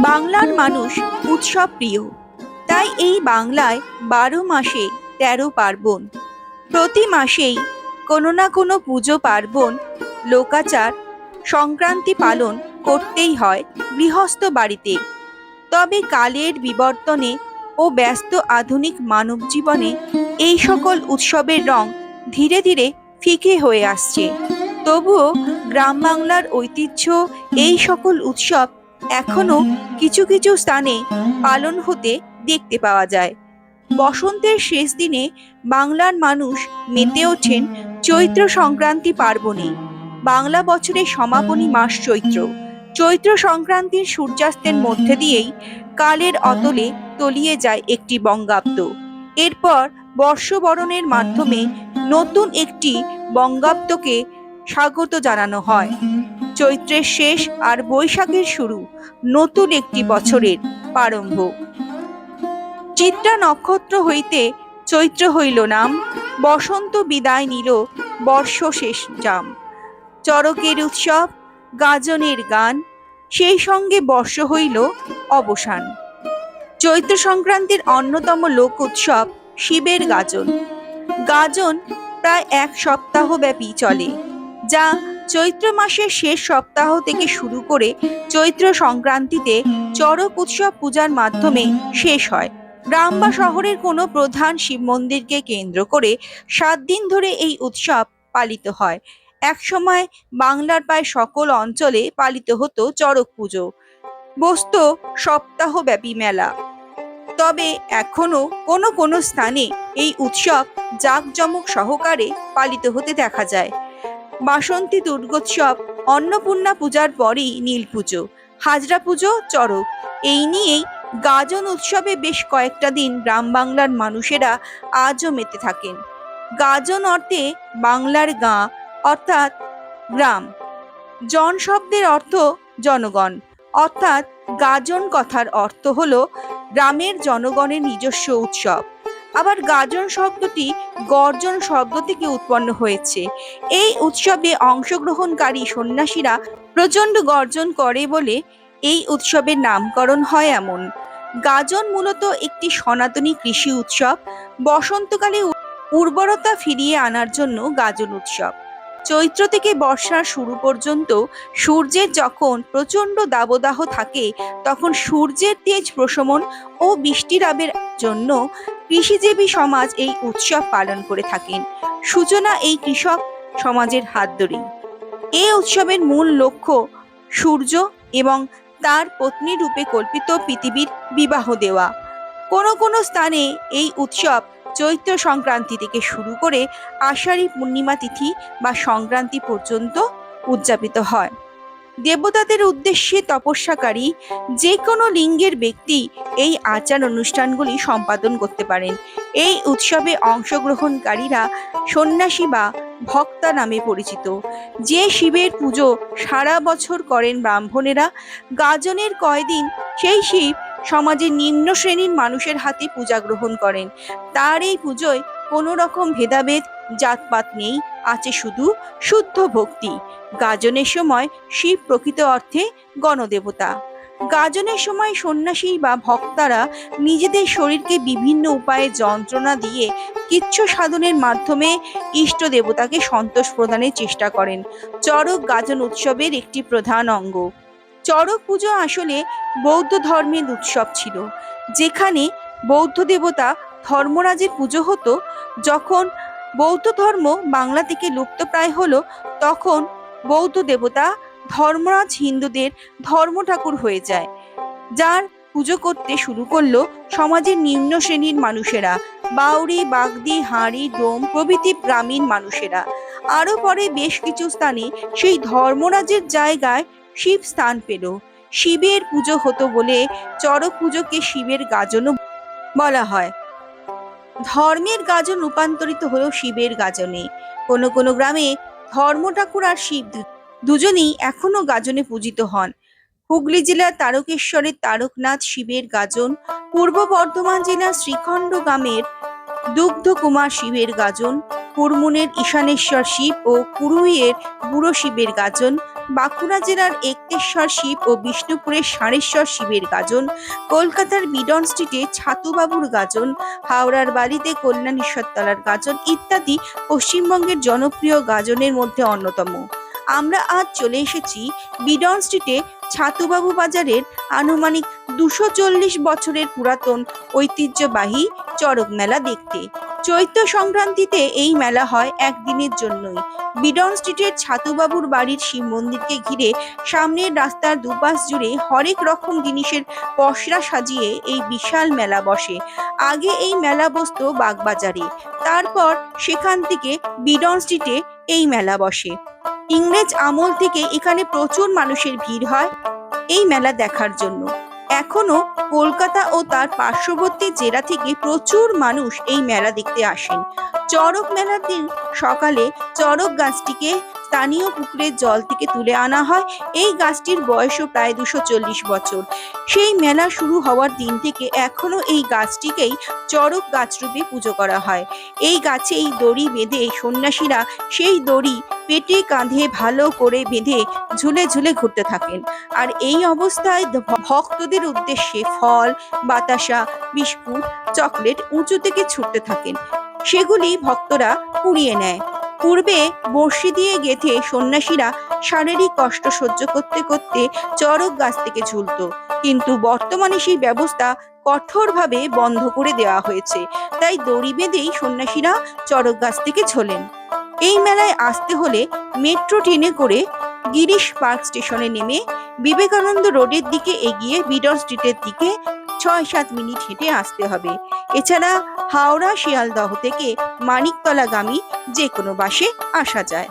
বাংলার মানুষ উৎসব প্রিয়, তাই এই বাংলায় ১২ মাসে ১৩ পার্বণ। প্রতি মাসেই কোনো না কোনো পুজো পার্বণ, লোকাচার, সংক্রান্তি পালন করতেই হয় গৃহস্থ বাড়িতে। তবে কালের বিবর্তনে ও ব্যস্ত আধুনিক মানব জীবনে এই সকল উৎসবের রং ধীরে ধীরে ফিকে হয়ে আসছে। তবুও গ্রাম বাংলার ঐতিহ্য এই সকল উৎসব এখনো কিছু কিছু স্থানে পালন হতে দেখতে পাওয়া যায়। বসন্তের শেষ দিনে বাংলার মানুষ মেতে ওঠেন চৈত্র সংক্রান্তি পার্বণে। বাংলা বছরের সমাপনী মাস চৈত্র। চৈত্র সংক্রান্তির সূর্যাস্তের মধ্যে দিয়েই কালের অতলে তলিয়ে যায় একটি বঙ্গাব্দ। এরপর বর্ষবরণের মাধ্যমে নতুন একটি বঙ্গাব্দকে স্বাগত জানানো হয়। চৈত্রের শেষ আর বৈশাখের শুরু, নতুন একটি বছরের প্রারম্ভ। চিত্রা নক্ষত্র হইতে চৈত্র হইল নাম, বসন্ত বিদায় নিল বর্ষ শেষ জাম। চড়কের উৎসব, গাজনের গান, সেই সঙ্গে বর্ষ হইল অবসান। চৈত্র সংক্রান্তির অন্যতম লোক উৎসব শিবের গাজন। গাজন প্রায় ১ সপ্তাহ ব্যাপী চলে, যা চৈত্র মাসের শেষ সপ্তাহ থেকে শুরু করে চৈত্র সংক্রান্তিতে চড়ক উৎসব পূজার মাধ্যমে শেষ হয়। গ্রাম বা শহরের কোনো প্রধান শিব মন্দিরকে কেন্দ্র করে ৭ দিন ধরে এই উৎসব পালিত হয়। একসময় বাংলার প্রায় সকল অঞ্চলে পালিত হতো চড়ক পুজো, বসত সপ্তাহব্যাপী মেলা। তবে এখনো কোনো কোনো স্থানে এই উৎসব জাঁকজমক সহকারে পালিত হতে দেখা যায়। বাসন্তী দুর্গোৎসব, অন্নপূর্ণা পূজার পরই নীল পুজো, হাজরা পুজো, চড়ক, এই নিয়েই গাজন উৎসবে বেশ কয়েকটা দিন গ্রাম বাংলার মানুষেরা আজও মেতে থাকেন। গাজন অর্থে বাংলার গাঁ অর্থাৎ গ্রাম, জন শব্দের অর্থ জনগণ, অর্থাৎ গাজন কথার অর্থ হলো গ্রামের জনগণের নিজস্ব উৎসব। আবার গাজন শব্দটি গর্জন শব্দ থেকে উৎপন্ন হয়েছে। এই উৎসবে অংশগ্রহণকারী সন্ন্যাসীরা প্রচণ্ড গর্জন করে বলে এই উৎসবের নামকরণ হয় এমন। গাজন মূলত একটি সনাতনী কৃষি উৎসব। বসন্তকালে উর্বরতা ফিরিয়ে আনার জন্য গাজন উৎসব। চৈত্র থেকে বর্ষার শুরু পর্যন্ত সূর্যের যখন প্রচণ্ড দাবদাহ থাকে, তখন সূর্যের তেজ প্রশমন ও বৃষ্টিলাভের জন্য কৃষিজীবী সমাজ এই উৎসব পালন করে থাকেন। সূচনা এই কৃষক সমাজের হাত ধরেই। এই উৎসবের মূল লক্ষ্য সূর্য এবং তার পত্নী রূপে কল্পিত পৃথিবীর বিবাহ দেওয়া। কোনো কোনো স্থানে এই উৎসব চৈত্র সংক্রান্তি থেকে শুরু করে আষাঢ়ী পূর্ণিমা তিথি বা সংক্রান্তি পর্যন্ত উদযাপিত হয়। দেবতাদের উদ্দেশ্যে তপস্যাকারী যে কোনো লিঙ্গের ব্যক্তি এই আচার অনুষ্ঠানগুলি সম্পাদন করতে পারেন। এই উৎসবে অংশগ্রহণকারীরা সন্ন্যাসী বা ভক্তা নামে পরিচিত। যে শিবের পুজো সারা বছর করেন ব্রাহ্মণেরা, গাজনের কয়দিন সেই শিব সমাজের নিম্ন শ্রেণীর মানুষের হাতে পূজা গ্রহণ করেন। তার এই পুজোয় কোনো রকম ভেদাভেদ জাতপাত নেই, আছে শুধু শুদ্ধ ভক্তি। গাজনের সময় শিব প্রকৃত অর্থে গণদেবতা। গাজনের সময় সন্ন্যাসী বা ভক্তারা নিজেদের শরীরকে বিভিন্ন উপায়ে যন্ত্রণা দিয়ে কিচ্ছু সাধনের মাধ্যমে ইষ্ট দেবতাকে সন্তোষ প্রদানের চেষ্টা করেন। চড়ক গাজন উৎসবের একটি প্রধান অঙ্গ। চড়ক পুজো আসলে বৌদ্ধ ধর্মের উৎসব ছিল, যেখানে বৌদ্ধ দেবতা ধর্মরাজের পুজো হতো। যখন বৌদ্ধ ধর্ম বাংলা থেকে লুপ্তপ্রায় হলো, তখন বৌদ্ধ দেবতা ধর্মরাজ হিন্দুদের ধর্ম ঠাকুর হয়ে যায়, যার পুজো করতে শুরু করলো সমাজের নিম্ন শ্রেণীর মানুষেরা, বাউরি, বাগদি, হাঁড়ি, ডোম প্রভৃতি গ্রামীণ মানুষেরা। আরও পরে বেশ কিছু স্থানে সেই ধর্মরাজের জায়গায় শিব স্থান পেল। শিবের পুজো হতো বলে চড়ক পুজোকে শিবের গাজনও বলা হয়। ধর্মের গাজন রূপান্তরিত হলো শিবের গাজনে। কোনো কোনো গ্রামে ধর্ম ঠাকুর আর শিব দুজনেই এখনো গাজনে পূজিত হন। হুগলি জেলার তারকেশ্বরের তারকনাথ শিবের গাজন, পূর্ব বর্ধমান জেলার শ্রীখণ্ড গ্রামের দুগ্ধ কুমার শিবের গাজন, কুরমুনের ঈশানেশ্বর শিব ও কুরুইয়ের বুড়ো শিবের গাজন, বাঁকুড়া জেলার এক্তেশ্বর শিব ও বিষ্ণুপুরের ষাঁড়েশ্বর শিবের গাজন, কলকাতার বিডন স্ট্রিটে ছাতুবাবুর গাজন, হাওড়ার বালিতে কল্যাণেশ্বরতলার গাজন ইত্যাদি পশ্চিমবঙ্গের জনপ্রিয় গাজনের মধ্যে অন্যতম। আমরা আজ চলে এসেছি বিডন স্ট্রিটে ছাতুবাবু বাজারের আনুমানিক 240 বছরের পুরাতন ঐতিহ্যবাহী চড়ক মেলা দেখতে। চৈত্র সংক্রান্তিতে এই মেলা হয় একদিনের জন্যই। বিডন স্ট্রিটের ছাতুবাবুর বাড়ির শিব মন্দিরকে ঘিরে সামনের রাস্তার দুপাশ জুড়ে হরেক রকম জিনিসের পসরা সাজিয়ে এই বিশাল মেলা বসে। আগে এই মেলা বসতো বাগবাজারে, তারপর সেখান থেকে বিডন স্ট্রিটে এই মেলা বসে। ইংরেজ আমল থেকে এখানে প্রচুর মানুষের ভিড় হয় এই মেলা দেখার জন্য। এখনো কলকাতা ও তার পার্শ্ববর্তী জেলা থেকে প্রচুর মানুষ এই মেলা দেখতে আসেন। চড়ক মেলার দিন সকালে চড়ক গাছটিকে স্থানীয় পুকুরের জল থেকে তুলে আনা হয়। এই গাছটির বয়সও প্রায় 240 বছর। সেই মেলা শুরু হওয়ার দিন থেকে এখনো এই গাছটিকেই চড়ক গাছরূপে পুজো করা হয়। এই গাছেই দড়ি বেঁধে সন্ন্যাসীরা সেই দড়ি পেটে কাঁধে ভালো করে বেঁধে ঝুলে ঝুলে ঘুরতে থাকেন। আর এই অবস্থায় ভক্তদের উদ্দেশ্যে ফল, বাতাসা, বিস্কুট, চকলেট উঁচু থেকে ছুটতে থাকেন। সেগুলি ভক্তরা কুড়িয়ে নেয়। পূর্বে বড়শি দিয়ে গেঁথে সন্ন্যাসীরা শারীরিক কষ্ট সহ্য করতে করতে চড়ক গাছ থেকে ঝুলত, কিন্তু বর্তমানে সেই ব্যবস্থা কঠোরভাবে বন্ধ করে দেওয়া হয়েছে। তাই দড়ি বেঁধেই সন্ন্যাসীরা চড়ক গাছ থেকে ঝোলেন। এই মেলায় আসতে হলে মেট্রো ট্রেনে করে গিরিশ পার্ক স্টেশনে নেমে বিবেকানন্দ রোডের দিকে এগিয়ে বিডন স্ট্রিটের দিকে 6-7 মিনিট হেঁটে আসতে হবে। এছাড়া হাওড়া শিয়ালদহ থেকে মানিকতলাগামী যে কোনো বাসে আসা যায়।